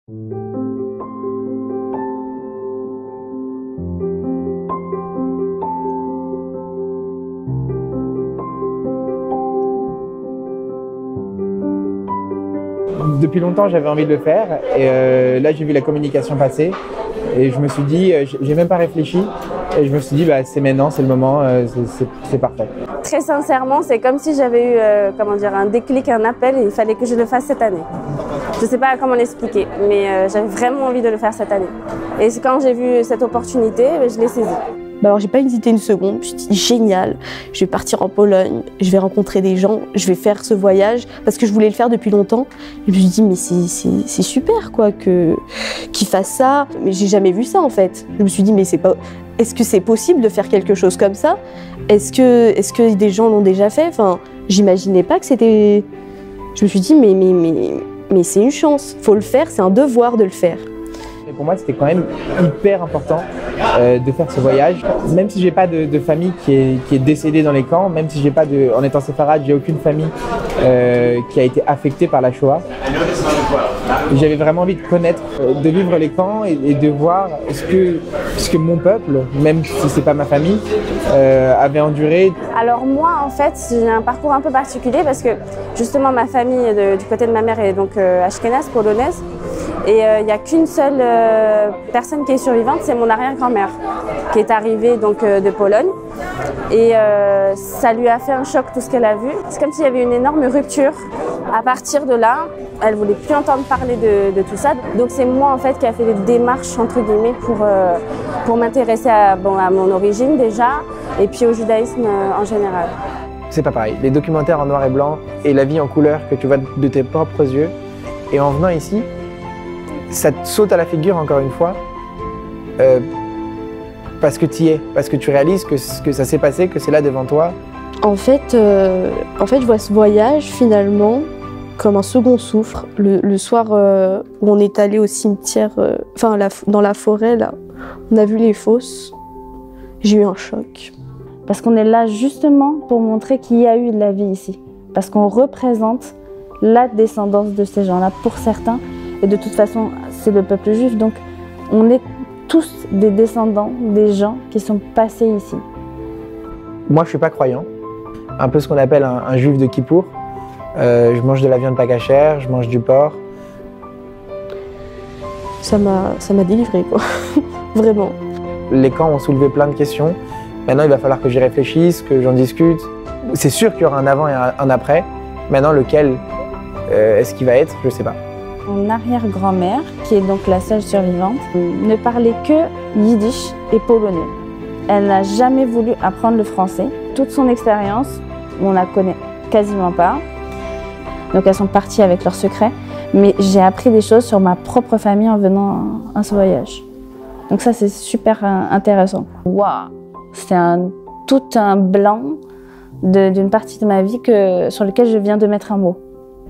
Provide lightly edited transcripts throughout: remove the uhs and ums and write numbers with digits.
Depuis longtemps, j'avais envie de le faire et là, j'ai vu la communication passer et je me suis dit, j'ai même pas réfléchi et je me suis dit, bah, c'est maintenant, c'est le moment, c'est parfait. Très sincèrement, c'est comme si j'avais eu un déclic, un appel et il fallait que je le fasse cette année. Je ne sais pas comment l'expliquer, mais j'avais vraiment envie de le faire cette année. Et quand j'ai vu cette opportunité, je l'ai saisie. Alors j'ai pas hésité une seconde, je me suis dit génial, je vais partir en Pologne, je vais rencontrer des gens, je vais faire ce voyage parce que je voulais le faire depuis longtemps. Et je me suis dit mais c'est super quoi qu'il fasse ça, mais j'ai jamais vu ça en fait. Je me suis dit mais est-ce que c'est possible de faire quelque chose comme ça? Est-ce que des gens l'ont déjà fait? Enfin, j'imaginais pas que c'était. Je me suis dit mais c'est une chance, faut le faire, c'est un devoir de le faire. Et pour moi, c'était quand même hyper important de faire ce voyage. Même si j'ai pas de famille qui est décédée dans les camps, même si j'ai pas en étant séfarade, j'ai aucune famille qui a été affectée par la Shoah. J'avais vraiment envie de connaître, de vivre les camps et de voir ce que mon peuple, même si c'est pas ma famille, avait enduré. Alors moi, en fait, j'ai un parcours un peu particulier parce que justement ma famille du côté de ma mère est donc ashkénaze, polonaise. Et il n'y a qu'une seule personne qui est survivante, c'est mon arrière-grand-mère, qui est arrivée donc, de Pologne. Et ça lui a fait un choc tout ce qu'elle a vu. C'est comme s'il y avait une énorme rupture. À partir de là, elle ne voulait plus entendre parler de tout ça. Donc c'est moi en fait qui a fait les démarches entre guillemets pour m'intéresser à mon origine déjà, et puis au judaïsme en général. C'est pas pareil. Les documentaires en noir et blanc et la vie en couleur que tu vois de tes propres yeux. Et en venant ici, ça te saute à la figure encore une fois, parce que tu y es, parce que tu réalises que ça s'est passé, que c'est là devant toi. En fait, je vois ce voyage finalement comme un second souffle. Le soir où on est allé au cimetière, dans la forêt, là, on a vu les fosses, j'ai eu un choc. Parce qu'on est là justement pour montrer qu'il y a eu de la vie ici. Parce qu'on représente la descendance de ces gens-là pour certains. Et de toute façon, c'est le peuple juif, donc on est tous des descendants des gens qui sont passés ici. Moi, je ne suis pas croyant, un peu ce qu'on appelle un juif de Kippour. Je mange de la viande pas cachère, je mange du porc. Ça m'a délivré, quoi. Vraiment. Les camps ont soulevé plein de questions. Maintenant, il va falloir que j'y réfléchisse, que j'en discute. C'est sûr qu'il y aura un avant et un après. Maintenant, lequel est-ce qu'il va être, je ne sais pas. Mon arrière-grand-mère, qui est donc la seule survivante, ne parlait que yiddish et polonais. Elle n'a jamais voulu apprendre le français. Toute son expérience, on la connaît quasiment pas. Donc elles sont parties avec leurs secrets. Mais j'ai appris des choses sur ma propre famille en venant à ce voyage. Donc ça, c'est super intéressant. Waouh, c'est tout un blanc d'une partie de ma vie sur lequel je viens de mettre un mot.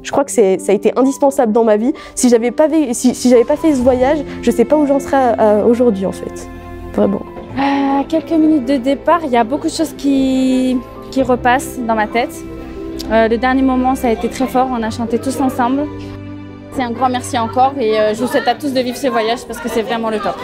Je crois que ça a été indispensable dans ma vie. Si j'avais pas fait ce voyage, je ne sais pas où j'en serais aujourd'hui en fait. Vraiment. À quelques minutes de départ, il y a beaucoup de choses qui repassent dans ma tête. Le dernier moment, ça a été très fort. On a chanté tous ensemble. C'est un grand merci encore et je vous souhaite à tous de vivre ce voyage parce que c'est vraiment le top.